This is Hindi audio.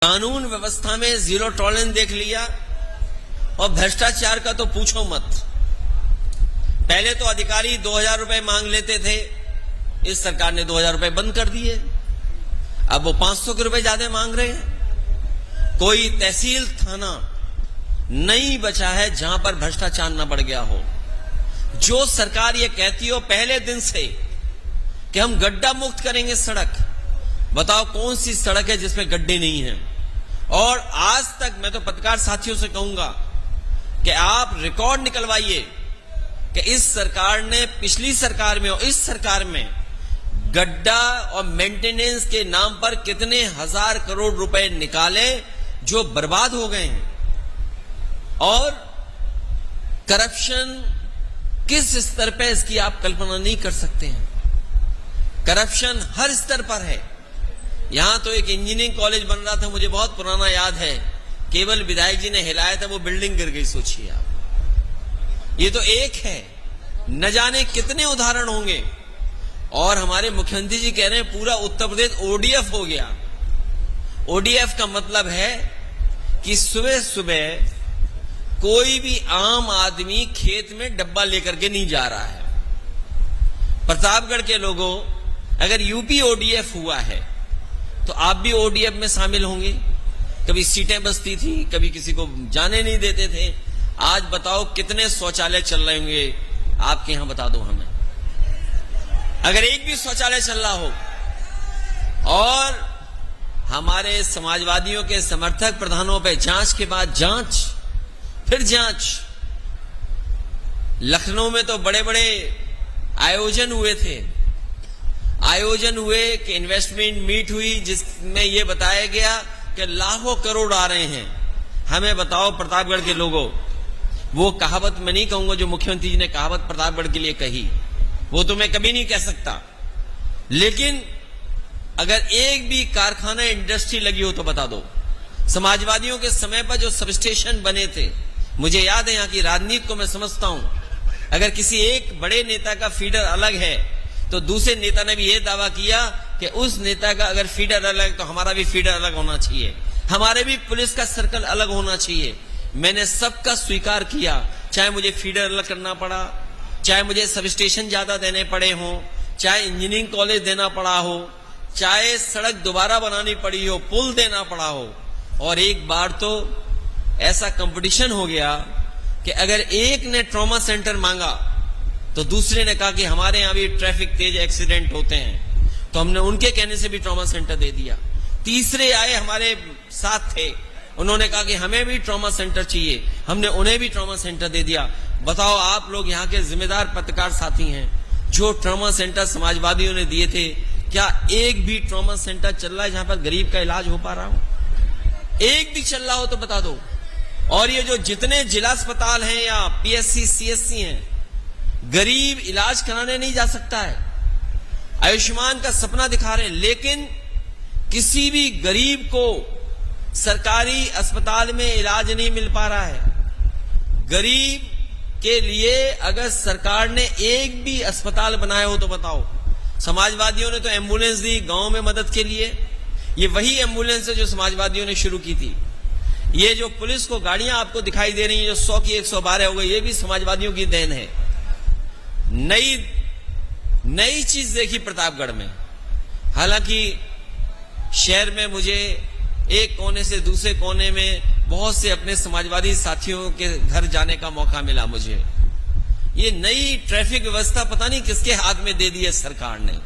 कानून व्यवस्था में जीरो टॉलरेंस देख लिया और भ्रष्टाचार का तो पूछो मत। पहले तो अधिकारी 2000 रुपए मांग लेते थे, इस सरकार ने 2000 रुपए बंद कर दिए। अब वो 500 के रुपए ज्यादा मांग रहे हैं। कोई तहसील थाना नहीं बचा है जहां पर भ्रष्टाचार न बढ़ गया हो। जो सरकार ये कहती हो पहले दिन से कि हम गड्ढा मुक्त करेंगे सड़क, बताओ कौन सी सड़क है जिसमें गड्ढे नहीं हैं। और आज तक मैं तो पत्रकार साथियों से कहूंगा कि आप रिकॉर्ड निकलवाइए कि इस सरकार ने पिछली सरकार में और इस सरकार में गड्ढा और मेंटेनेंस के नाम पर कितने हजार करोड़ रुपए निकाले जो बर्बाद हो गए हैं। और करप्शन किस स्तर पे, इसकी आप कल्पना नहीं कर सकते हैं। करप्शन हर स्तर पर है। यहां तो एक इंजीनियरिंग कॉलेज बन रहा था, मुझे बहुत पुराना याद है, केवल विधायक जी ने हिलाया था, वो बिल्डिंग गिर गई। सोचिए आप, ये तो एक है, न जाने कितने उदाहरण होंगे। और हमारे मुख्यमंत्री जी कह रहे हैं पूरा उत्तर प्रदेश ओडीएफ हो गया। ओडीएफ का मतलब है कि सुबह सुबह कोई भी आम आदमी खेत में डब्बा लेकर के नहीं जा रहा है। प्रतापगढ़ के लोगों, अगर यूपी ओडीएफ हुआ है तो आप भी ओडीएफ में शामिल होंगे। कभी सीटें बचती थी, कभी किसी को जाने नहीं देते थे। आज बताओ कितने शौचालय चल रहे होंगे आपके यहां, बता दो हमें। अगर एक भी शौचालय चल रहा हो। और हमारे समाजवादियों के समर्थक प्रधानों पे जांच के बाद जांच, फिर जांच। लखनऊ में तो बड़े बड़े आयोजन हुए थे, कि इन्वेस्टमेंट मीट हुई जिसमें यह बताया गया कि लाखों करोड़ आ रहे हैं। हमें बताओ प्रतापगढ़ के लोगों, वो कहावत मैं नहीं कहूंगा जो मुख्यमंत्री जी ने कहावत प्रतापगढ़ के लिए कही, वो तो मैं कभी नहीं कह सकता। लेकिन अगर एक भी कारखाना इंडस्ट्री लगी हो तो बता दो। समाजवादियों के समय पर जो सब स्टेशन बने थे, मुझे याद है, यहां की राजनीति को मैं समझता हूं। अगर किसी एक बड़े नेता का फीडर अलग है तो दूसरे नेता ने भी यह दावा किया कि उस नेता का अगर फीडर अलग तो हमारा भी फीडर अलग होना चाहिए, हमारे भी पुलिस का सर्कल अलग होना चाहिए। मैंने सबका स्वीकार किया, चाहे मुझे फीडर अलग करना पड़ा, चाहे मुझे सब स्टेशन ज्यादा देने पड़े हों, चाहे इंजीनियरिंग कॉलेज देना पड़ा हो, चाहे सड़क दोबारा बनानी पड़ी हो, पुल देना पड़ा हो। और एक बार तो ऐसा कंपटीशन हो गया कि अगर एक ने ट्रॉमा सेंटर मांगा तो दूसरे ने कहा कि हमारे यहां भी ट्रैफिक तेज एक्सीडेंट होते हैं, तो हमने उनके कहने से भी ट्रॉमा सेंटर दे दिया। तीसरे आए हमारे साथ थे, उन्होंने कहा कि हमें भी ट्रॉमा सेंटर चाहिए, हमने उन्हें भी ट्रॉमा सेंटर दे दिया। बताओ, आप लोग यहाँ के जिम्मेदार पत्रकार साथी हैं, जो ट्रॉमा सेंटर समाजवादियों ने दिए थे, क्या एक भी ट्रॉमा सेंटर चल रहा है जहां पर गरीब का इलाज हो पा रहा हो? एक भी चल रहा हो तो बता दो। और ये जो जितने जिला अस्पताल हैं या पीएससी सीएससी हैं, गरीब इलाज कराने नहीं जा सकता है। आयुष्मान का सपना दिखा रहे हैं, लेकिन किसी भी गरीब को सरकारी अस्पताल में इलाज नहीं मिल पा रहा है। गरीब के लिए अगर सरकार ने एक भी अस्पताल बनाया हो तो बताओ। समाजवादियों ने तो एम्बुलेंस दी गांव में मदद के लिए, ये वही एम्बुलेंस है जो समाजवादियों ने शुरू की थी। ये जो पुलिस को गाड़ियां आपको दिखाई दे रही हैं जो 100 की 112 हो गई, ये भी समाजवादियों की देन है। नई चीज देखी प्रतापगढ़ में। हालांकि शहर में मुझे एक कोने से दूसरे कोने में बहुत से अपने समाजवादी साथियों के घर जाने का मौका मिला मुझे। ये नई ट्रैफिक व्यवस्था पता नहीं किसके हाथ में दे दी है सरकार ने।